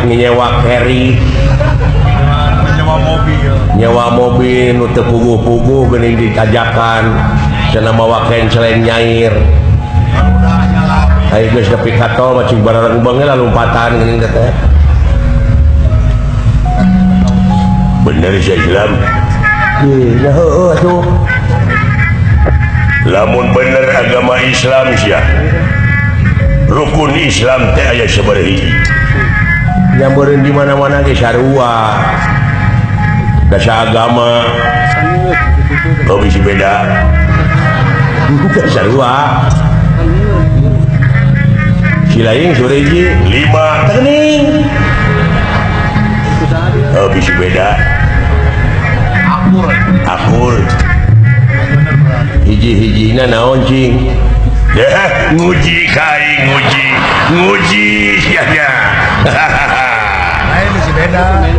nyewa carry nyewa mobil nu teu puguh-puguh geuning ditajakan cenah mawa selain nyair ayo geus nepi ka tol macing barareng beungeul lompatan geuning teh bener sih Islam ya heueuh atuh lamun bener agama Islam sia rukun Islam teh aya sabaraha hiji nyambereun di mana-mana ge sarua dasa agama oh bisi beda sarua silaing sureji 5 teuning oh bisi beda akur hiji-hijina naon cing nguji kai nguji sia lain bisi beda